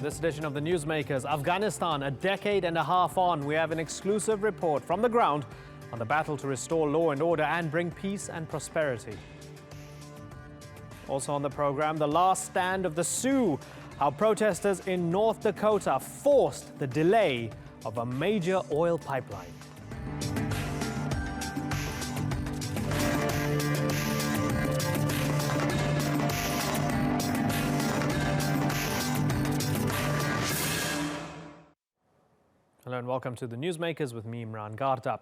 On this edition of the Newsmakers, Afghanistan, a decade and a half on, we have an exclusive report from the ground on the battle to restore law and order and bring peace and prosperity. Also on the program, the last stand of the Sioux, how protesters in North Dakota forced the delay of a major oil pipeline. Hello and welcome to the Newsmakers with me, Imran Garta.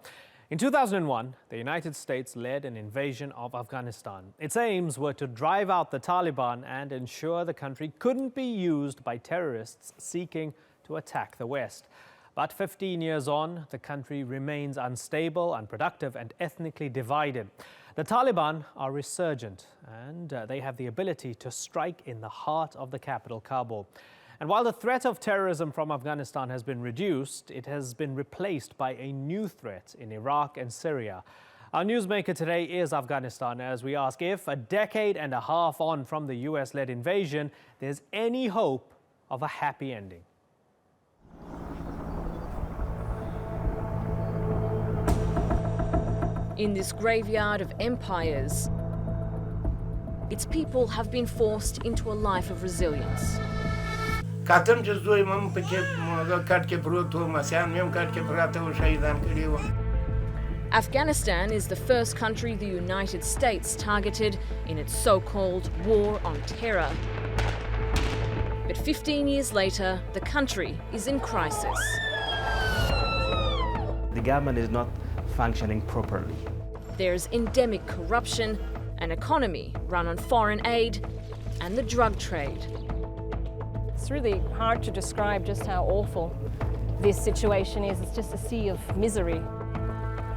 In 2001, the United States led an invasion of Afghanistan. Its aims were to drive out the Taliban and ensure the country couldn't be used by terrorists seeking to attack the West. But 15 years on, the country remains unstable, unproductive and ethnically divided. The Taliban are resurgent and they have the ability to strike in the heart of the capital, Kabul. And while the threat of terrorism from Afghanistan has been reduced, it has been replaced by a new threat in Iraq and Syria. Our newsmaker today is Afghanistan, as we ask if, a decade and a half on from the US-led invasion, there's any hope of a happy ending. In this graveyard of empires, its people have been forced into a life of resilience. Afghanistan is the first country the United States targeted in its so-called war on terror. But 15 years later, the country is in crisis. The government is not functioning properly. There's endemic corruption, an economy run on foreign aid, and the drug trade. It's really hard to describe just how awful this situation is. It's just a sea of misery.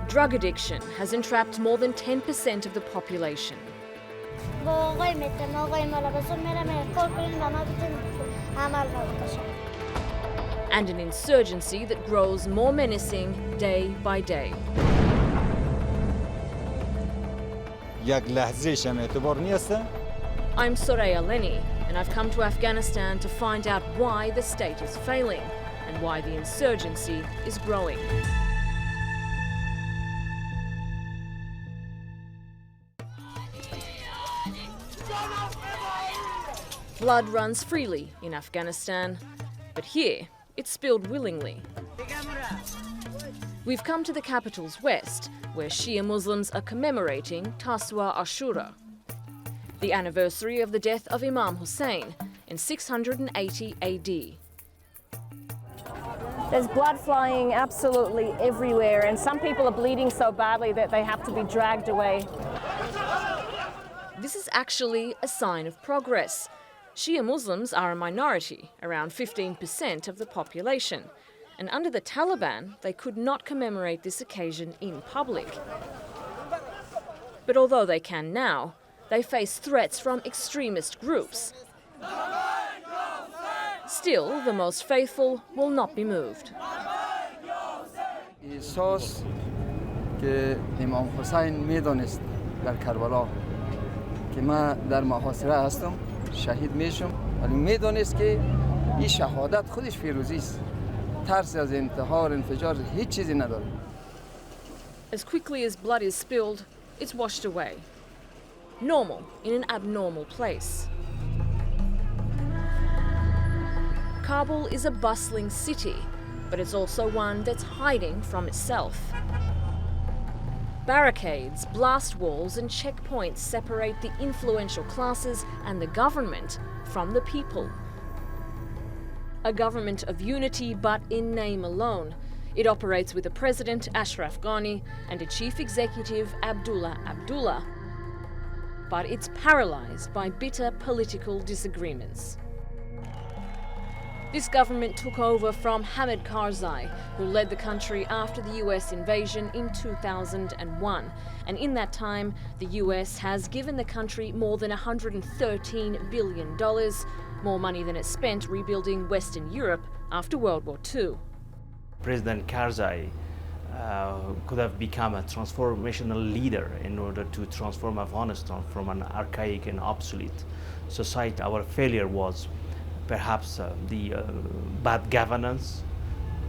Drug addiction has entrapped more than 10% of the population. And an insurgency that grows more menacing day by day. I'm Soraya Leni, and I've come to Afghanistan to find out why the state is failing and why the insurgency is growing. Blood runs freely in Afghanistan, but here it's spilled willingly. We've come to the capital's west, where Shia Muslims are commemorating Taswa Ashura, the anniversary of the death of Imam Hussein in 680 AD. There's blood flying absolutely everywhere, and some people are bleeding so badly that they have to be dragged away. This is actually a sign of progress. Shia Muslims are a minority, around 15% of the population. And under the Taliban, they could not commemorate this occasion in public. But although they can now, they face threats from extremist groups. Still, the most faithful will not be moved. احساس که امام حسین میدانست در کربلا که من در محاصره هستم شهید میشم ولی میدانست که این شهادت خودش پیروزی است ترس از انتحار انفجار هیچ چیزی نداره. As quickly as blood is spilled, it's washed away. Normal in an abnormal place. Kabul is a bustling city, but it's also one that's hiding from itself. Barricades, blast walls and checkpoints separate the influential classes and the government from the people. A government of unity, but in name alone. It operates with a president, Ashraf Ghani, and a chief executive, Abdullah. But it's paralysed by bitter political disagreements. This government took over from Hamid Karzai, who led the country after the US invasion in 2001. And in that time, the US has given the country more than $113 billion, more money than it spent rebuilding Western Europe after World War II. President Karzai could have become a transformational leader in order to transform Afghanistan from an archaic and obsolete society. Our failure was perhaps the bad governance,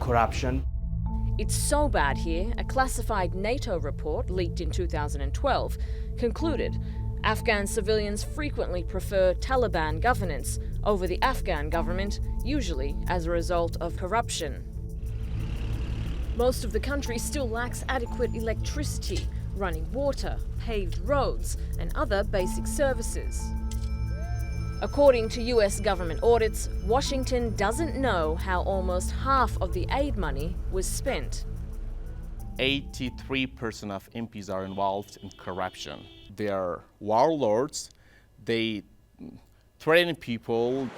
corruption. It's so bad here, a classified NATO report leaked in 2012 concluded Afghan civilians frequently prefer Taliban governance over the Afghan government, usually as a result of corruption. Most of the country still lacks adequate electricity, running water, paved roads, and other basic services. According to US government audits, Washington doesn't know how almost half of the aid money was spent. 83% of MPs are involved in corruption. They are warlords, they threaten people.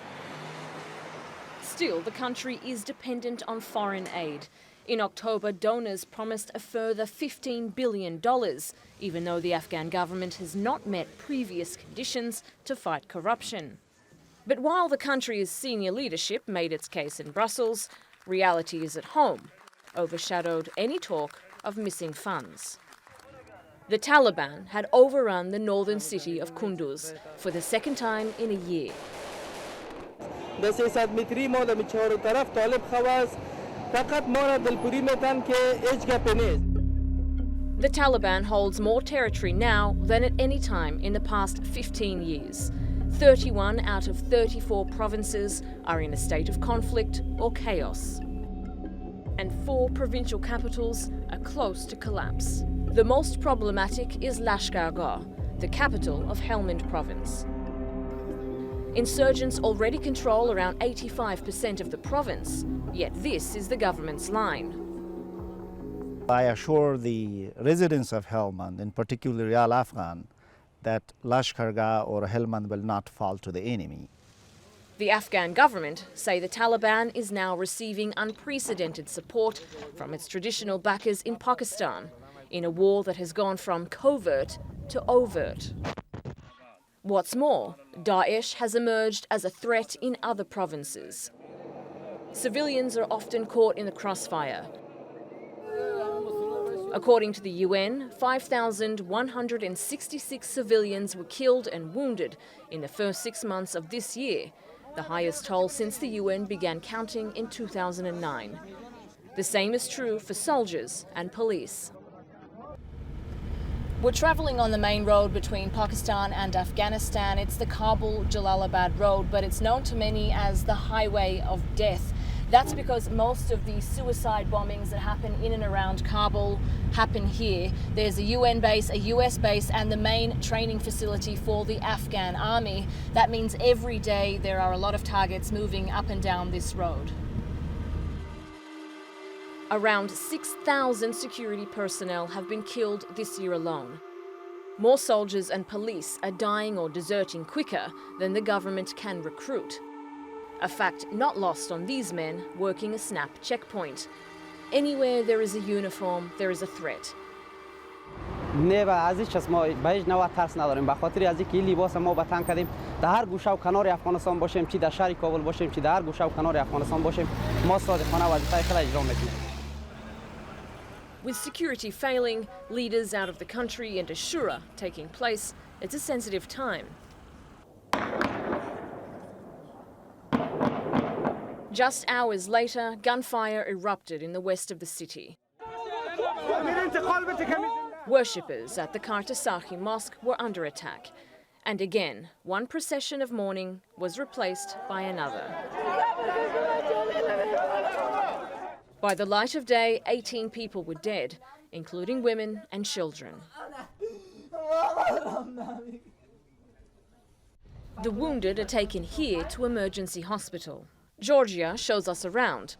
Still, the country is dependent on foreign aid. In October, donors promised a further $15 billion, even though the Afghan government has not met previous conditions to fight corruption. But while the country's senior leadership made its case in Brussels, reality is at home, overshadowed any talk of missing funds. The Taliban had overrun the northern city of Kunduz for the second time in a year. The Taliban holds more territory now than at any time in the past 15 years. 31 out of 34 provinces are in a state of conflict or chaos. And 4 provincial capitals are close to collapse. The most problematic is Lashkargah, the capital of Helmand province. Insurgents already control around 85% of the province, yet this is the government's line. I assure the residents of Helmand, in particular Real Afghan, that Lashkargah or Helmand will not fall to the enemy. The Afghan government say the Taliban is now receiving unprecedented support from its traditional backers in Pakistan in a war that has gone from covert to overt. What's more, Daesh has emerged as a threat in other provinces. Civilians are often caught in the crossfire. According to the UN, 5,166 civilians were killed and wounded in the first 6 months of this year, the highest toll since the UN began counting in 2009. The same is true for soldiers and police. We're travelling on the main road between Pakistan and Afghanistan. It's the Kabul-Jalalabad road, but it's known to many as the Highway of Death. That's because most of the suicide bombings that happen in and around Kabul happen here. There's a UN base, a US base, and the main training facility for the Afghan army. That means every day there are a lot of targets moving up and down this road. Around 6,000 security personnel have been killed this year alone. More soldiers and police are dying or deserting quicker than the government can recruit. A fact not lost on these men working a snap checkpoint. Anywhere there is a uniform, there is a threat. نه و از هیچ کس ما به هیچ نوع ترس نداریم به خاطر از اینکه این لباس ما به تن کردیم در هر گوشه و کنار افغانستان باشیم چی در شهر کابل باشیم چی در هر گوشه و کنار افغانستان باشیم ما صادقانه وظیفه خود اجرا میکنیم. With security failing, leaders out of the country and a shura taking place, it's a sensitive time. Just hours later, gunfire erupted in the west of the city. Worshippers at the Kartasahi Mosque were under attack. And again, one procession of mourning was replaced by another. By the light of day, 18 people were dead, including women and children. The wounded are taken here to emergency hospital. Georgia shows us around.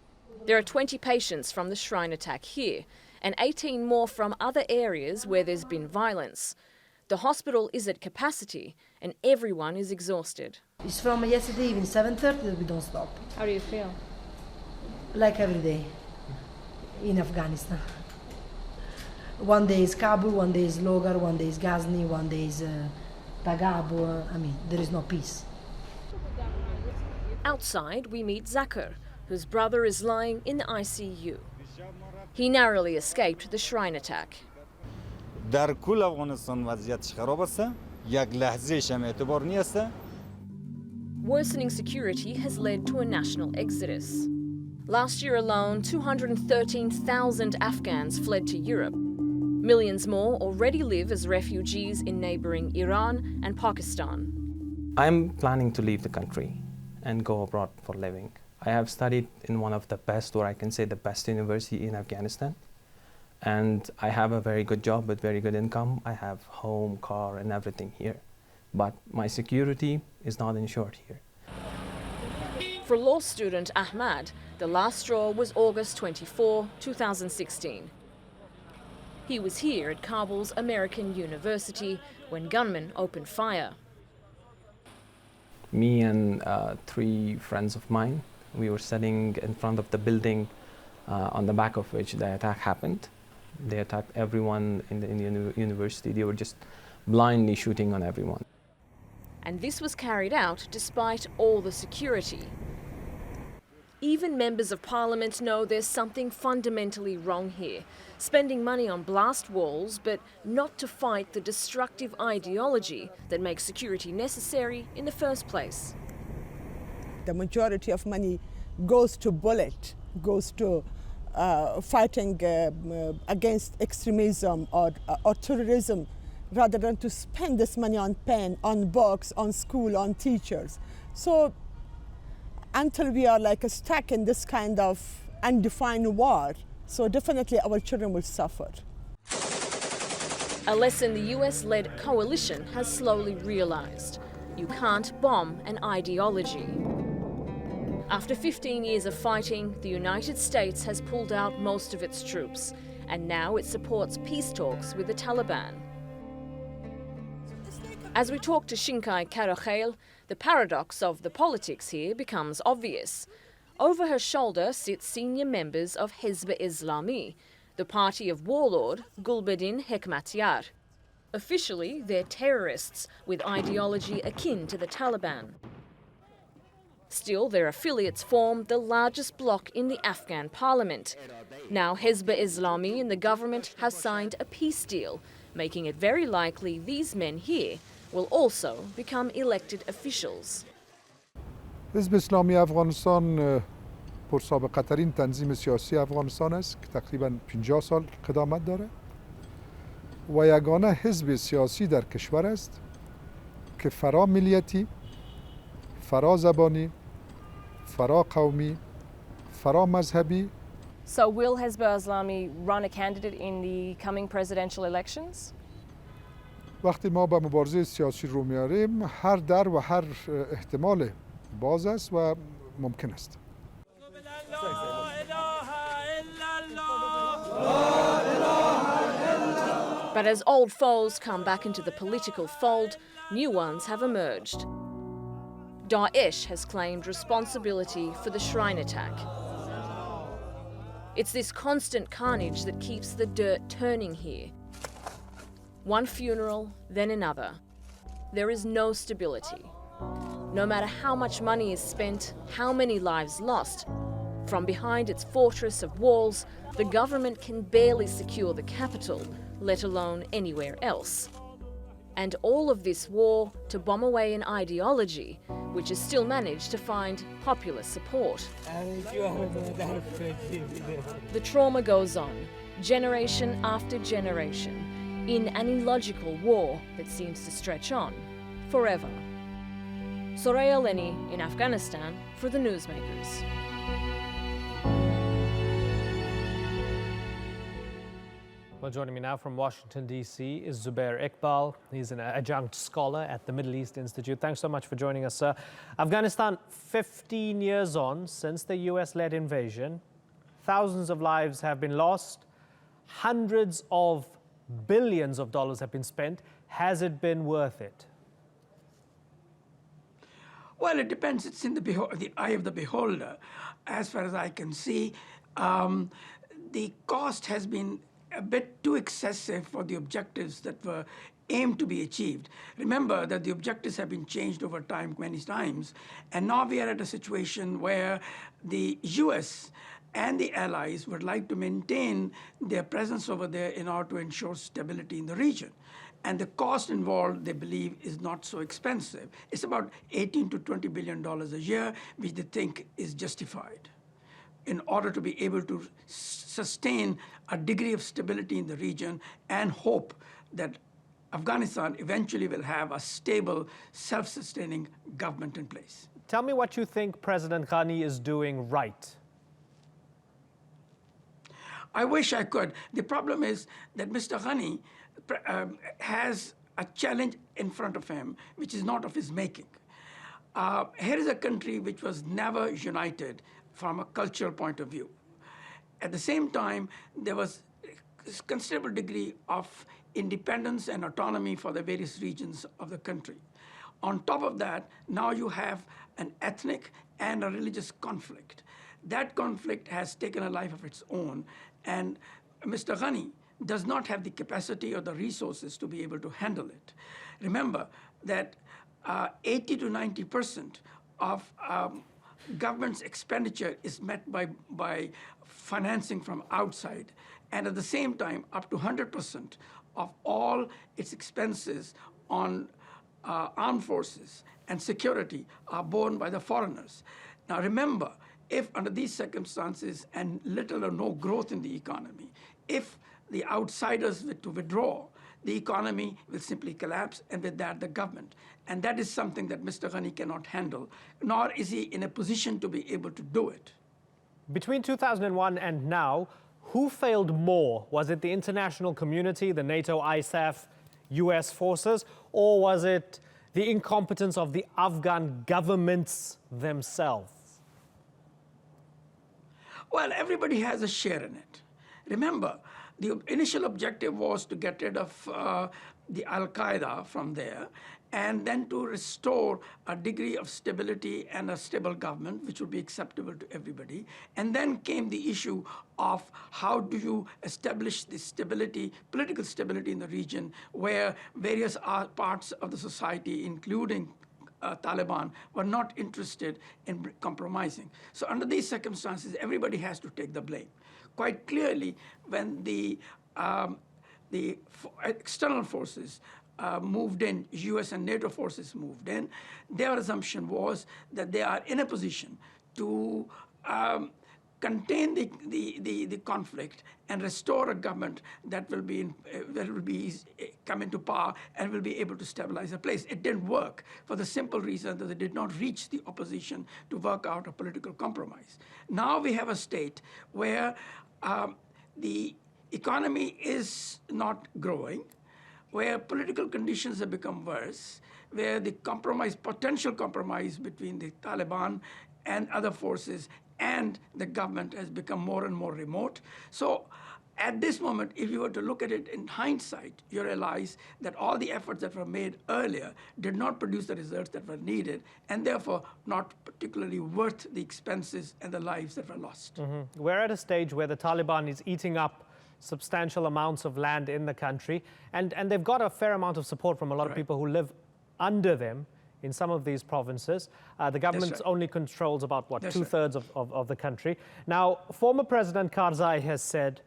There are 20 patients from the shrine attack here, and 18 more from other areas where there's been violence. The hospital is at capacity, and everyone is exhausted. It's from yesterday evening, 7:30 that we don't stop. How do you feel? Like every day in Afghanistan. One day is Kabul, one day is Logar, one day is Ghazni, one day is Tagab. I mean, there is no peace. Outside, we meet Zakir, whose brother is lying in the ICU. He narrowly escaped the shrine attack. در کل افغانستان وضعیتش خراب است یک لحظه شم اعتبار نیست worsening security has led to a national exodus. Last year alone, 213,000 Afghans fled to Europe. Millions more already live as refugees in neighbouring Iran and Pakistan. I'm planning to leave the country and go abroad for living. I have studied in one of the best, or I can say the best university in Afghanistan. And I have a very good job with very good income. I have home, car, and everything here. But my security is not insured here. For law student Ahmad, the last straw was August 24, 2016. He was here at Kabul's American University when gunmen opened fire. Me and 3 friends of mine, we were sitting in front of the building on the back of which the attack happened. They attacked everyone in the university. They were just blindly shooting on everyone. And this was carried out despite all the security. Even members of parliament know there's something fundamentally wrong here. Spending money on blast walls, but not to fight the destructive ideology that makes security necessary in the first place. The majority of money goes to bullet, goes to fighting against extremism or terrorism, rather than to spend this money on pen, on books, on school, on teachers. So until we are like stuck in this kind of undefined war, so definitely our children will suffer. A lesson the US-led coalition has slowly realised. You can't bomb an ideology. After 15 years of fighting, the United States has pulled out most of its troops, and now it supports peace talks with the Taliban. As we talk to Shinkai Karakhail, the paradox of the politics here becomes obvious. Over her shoulder sit senior members of Hizb Islami, the party of warlord Gulbuddin Hekmatyar. Officially, they're terrorists with ideology akin to the Taliban. Still, their affiliates form the largest bloc in the Afghan parliament. Now Hizb Islami and the government have signed a peace deal, making it very likely these men here will also become elected officials. حزب اسلامی افغانستان پرسابقه ترین تنظیم سیاسی افغانستان است که تقریباً 50 سال قدامت داره و یگانه حزب سیاسی در کشور است که فرا ملیتی، فرا زبانی، فرا قومی، فرا مذهبی. So will Hizb Islami run a candidate in the coming presidential elections? وقتی ما به مبارزه سیاسی رو میاریم هر در و هر احتمال باز است و ممکن است. But as old foes come back into the political fold, new ones have emerged. Daesh has claimed responsibility for the shrine attack. It's this constant carnage that keeps the dirt turning here. One funeral, then another. There is no stability. No matter how much money is spent, how many lives lost, from behind its fortress of walls, the government can barely secure the capital, let alone anywhere else. And all of this war to bomb away an ideology which has still managed to find popular support. The trauma goes on, generation after generation, in an illogical war that seems to stretch on forever. Soraya Leni in Afghanistan for the Newsmakers. Well, joining me now from Washington, D.C. is Zubair Iqbal. He's an adjunct scholar at the Middle East Institute. Thanks so much for joining us, sir. Afghanistan, 15 years on since the US-led invasion. Thousands of lives have been lost. Hundreds of billions of dollars have been spent. Has it been worth it? Well, it depends. It's in the eye of the beholder. As far as I can see, the cost has been a bit too excessive for the objectives that were aimed to be achieved. Remember that the objectives have been changed over time many times, and now we are at a situation where the US and the allies would like to maintain their presence over there in order to ensure stability in the region. And the cost involved, they believe, is not so expensive. It's about $18 to $20 billion a year, which they think is justified in order to be able to sustain a degree of stability in the region and hope that Afghanistan eventually will have a stable, self-sustaining government in place. Tell me what you think President Ghani is doing right. I wish I could. The problem is that Mr. Ghani has a challenge in front of him, which is not of his making. Here is a country which was never united from a cultural point of view. At the same time, there was a considerable degree of independence and autonomy for the various regions of the country. On top of that, now you have an ethnic and a religious conflict. That conflict has taken a life of its own, and Mr. Ghani does not have the capacity or the resources to be able to handle it. Remember that 80 to 90% of government's expenditure is met by financing from outside, and at the same time, up to 100% of all its expenses on armed forces and security are borne by the foreigners. Now remember, if under these circumstances and little or no growth in the economy, if the outsiders were to withdraw, the economy will simply collapse, and with that, the government. And that is something that Mr. Ghani cannot handle, nor is he in a position to be able to do it. Between 2001 and now, who failed more? Was it the international community, the NATO, ISAF, US forces, or was it the incompetence of the Afghan governments themselves? Well, everybody has a share in it. Remember, the initial objective was to get rid of the Al-Qaeda from there, and then to restore a degree of stability and a stable government, which would be acceptable to everybody. And then came the issue of how do you establish the stability, political stability in the region, where various parts of the society, including Taliban, were not interested in compromising. So under these circumstances, everybody has to take the blame. Quite clearly, when the external forces moved in, US and NATO forces moved in, their assumption was that they are in a position to contain the conflict and restore a government that will come into power and will be able to stabilize a place. It didn't work for the simple reason that they did not reach the opposition to work out a political compromise. Now we have a state where the economy is not growing, where political conditions have become worse, where the potential compromise between the Taliban and other forces and the government has become more and more remote. So at this moment, if you were to look at it in hindsight, you realize that all the efforts that were made earlier did not produce the results that were needed, and therefore not particularly worth the expenses and the lives that were lost. Mm-hmm. We're at a stage where the Taliban is eating up substantial amounts of land in the country, and they've got a fair amount of support from a lot of people who live under them in some of these provinces. The government only controls about, what, two-thirds of the country. Now, former President Karzai has said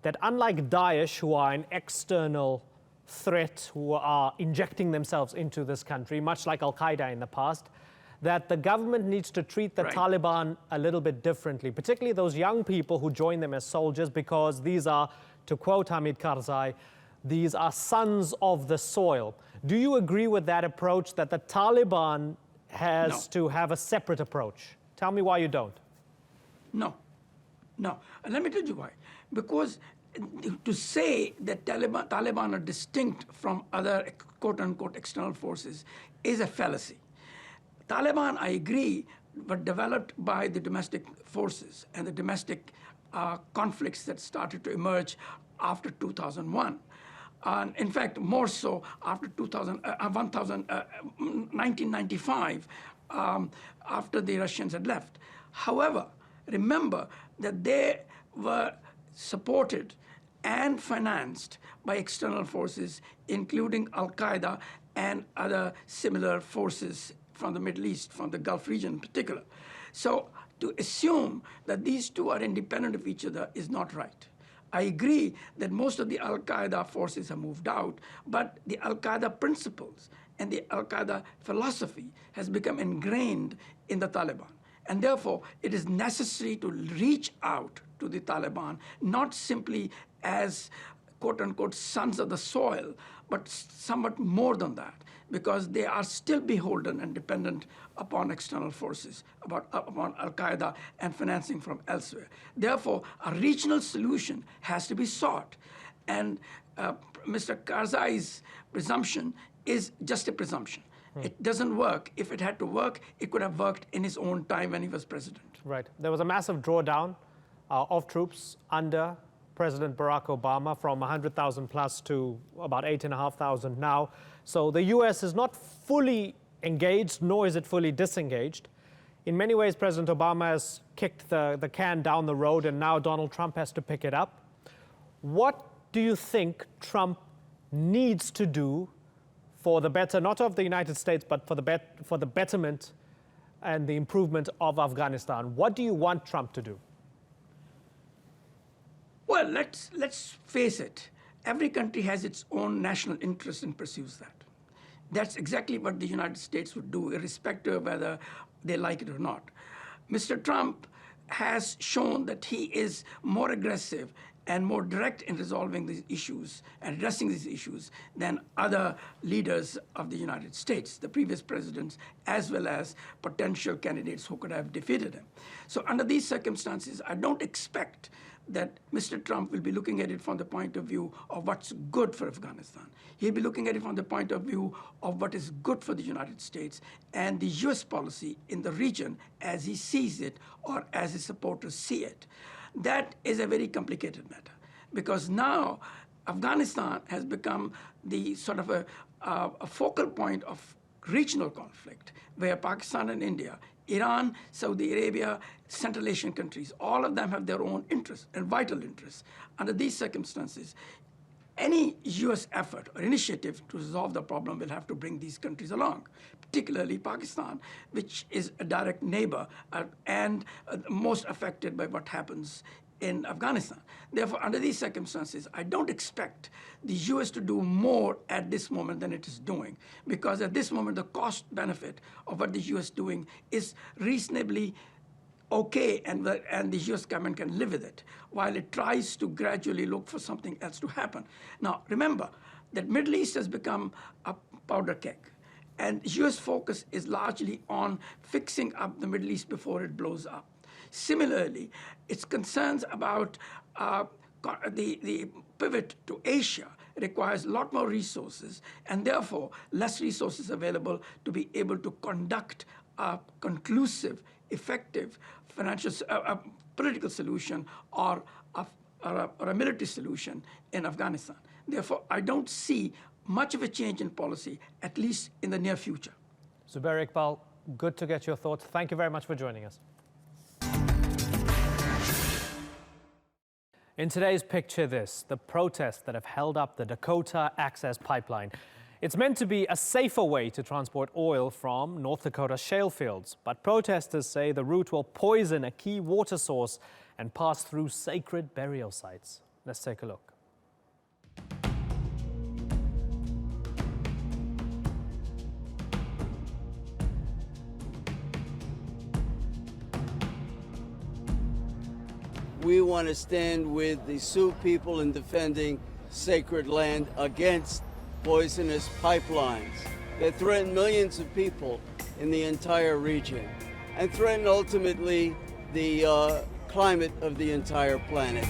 that unlike Daesh, who are an external threat, who are injecting themselves into this country, much like Al-Qaeda in the past, that the government needs to treat the Taliban a little bit differently, particularly those young people who join them as soldiers, because these are, to quote Hamid Karzai, these are sons of the soil. Do you agree with that approach, that the Taliban has to have a separate approach? Tell me why you don't. No. And let me tell you why. Because to say that Taliban are distinct from other quote-unquote external forces is a fallacy. Taliban, I agree, were developed by the domestic forces and the domestic conflicts that started to emerge after 2001. In fact, more so after 1995, after the Russians had left. However, remember that they were supported and financed by external forces, including Al-Qaeda and other similar forces from the Middle East, from the Gulf region in particular. So to assume that these two are independent of each other is not right. I agree that most of the Al-Qaeda forces have moved out, but the Al-Qaeda principles and the Al-Qaeda philosophy has become ingrained in the Taliban. And therefore, it is necessary to reach out to the Taliban, not simply as quote-unquote sons of the soil, but somewhat more than that, because they are still beholden and dependent upon external forces, upon Al-Qaeda and financing from elsewhere. Therefore, a regional solution has to be sought. And Mr. Karzai's presumption is just a presumption. It doesn't work. If it had to work, it could have worked in his own time when he was president. Right. There was a massive drawdown of troops under President Barack Obama from 100,000 plus to about 8,500 now. So the U.S. is not fully engaged, nor is it fully disengaged. In many ways, President Obama has kicked the can down the road, and now Donald Trump has to pick it up. What do you think Trump needs to do for the better, not of the United States, but for the betterment and the improvement of Afghanistan? What do you want Trump to do? Well, let's face it. Every country has its own national interest and pursues that. That's exactly what the United States would do, irrespective of whether they like it or not. Mr. Trump has shown that he is more aggressive and more direct in resolving these issues and addressing these issues than other leaders of the United States, the previous presidents, as well as potential candidates who could have defeated him. So under these circumstances, I don't expect that Mr. Trump will be looking at it from the point of view of what's good for Afghanistan. He'll be looking at it from the point of view of what is good for the United States and the U.S. policy in the region as he sees it or as his supporters see it. That is a very complicated matter because now Afghanistan has become the sort of a focal point of regional conflict where Pakistan and India, Iran, Saudi Arabia, Central Asian countries, all of them have their own interests and vital interests. Under these circumstances, any U.S. effort or initiative to resolve the problem will have to bring these countries along, particularly Pakistan, which is a direct neighbor and most affected by what happens in Afghanistan. Therefore, under these circumstances, I don't expect the U.S. to do more at this moment than it is doing, because at this moment, the cost-benefit of what the U.S. is doing is reasonably okay, and the U.S. government can live with it, while it tries to gradually look for something else to happen. Now, remember that Middle East has become a powder keg, and U.S. focus is largely on fixing up the Middle East before it blows up. Similarly, its concerns about the pivot to Asia requires a lot more resources, and therefore less resources available to be able to conduct a conclusive, effective political solution or a military solution in Afghanistan. Therefore, I don't see much of a change in policy, at least in the near future. Zubair Iqbal, good to get your thoughts. Thank you very much for joining us. In today's picture this, the protests that have held up the Dakota Access Pipeline. It's meant to be a safer way to transport oil from North Dakota shale fields, but protesters say the route will poison a key water source and pass through sacred burial sites. Let's take a look. We want to stand with the Sioux people in defending sacred land against poisonous pipelines that threaten millions of people in the entire region and threaten ultimately the climate of the entire planet.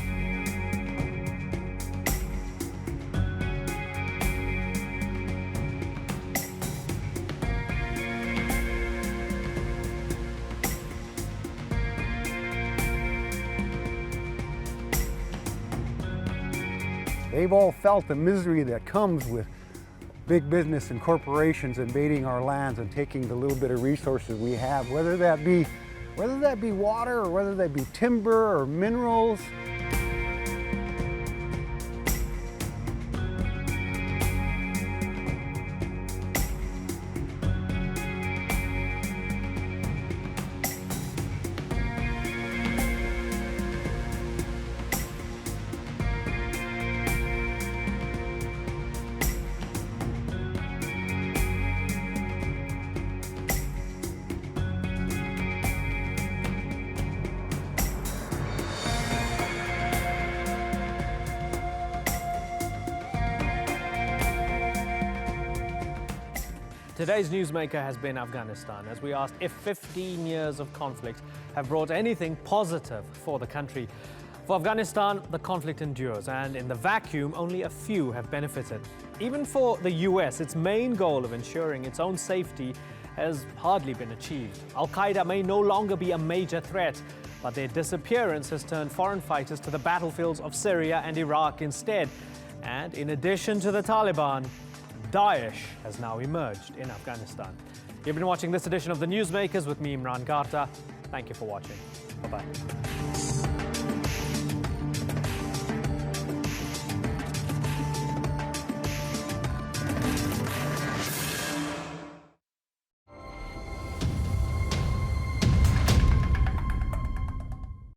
They've all felt the misery that comes with big business and corporations invading our lands and taking the little bit of resources we have, whether that be water or whether that be timber or minerals. Today's newsmaker has been Afghanistan, as we asked if 15 years of conflict have brought anything positive for the country. For Afghanistan, the conflict endures, and in the vacuum, only a few have benefited. Even for the US, its main goal of ensuring its own safety has hardly been achieved. Al-Qaeda may no longer be a major threat, but their disappearance has turned foreign fighters to the battlefields of Syria and Iraq instead. And in addition to the Taliban, Daesh has now emerged in Afghanistan. You've been watching this edition of the Newsmakers with me, Imran Garta. Thank you for watching. Bye-bye.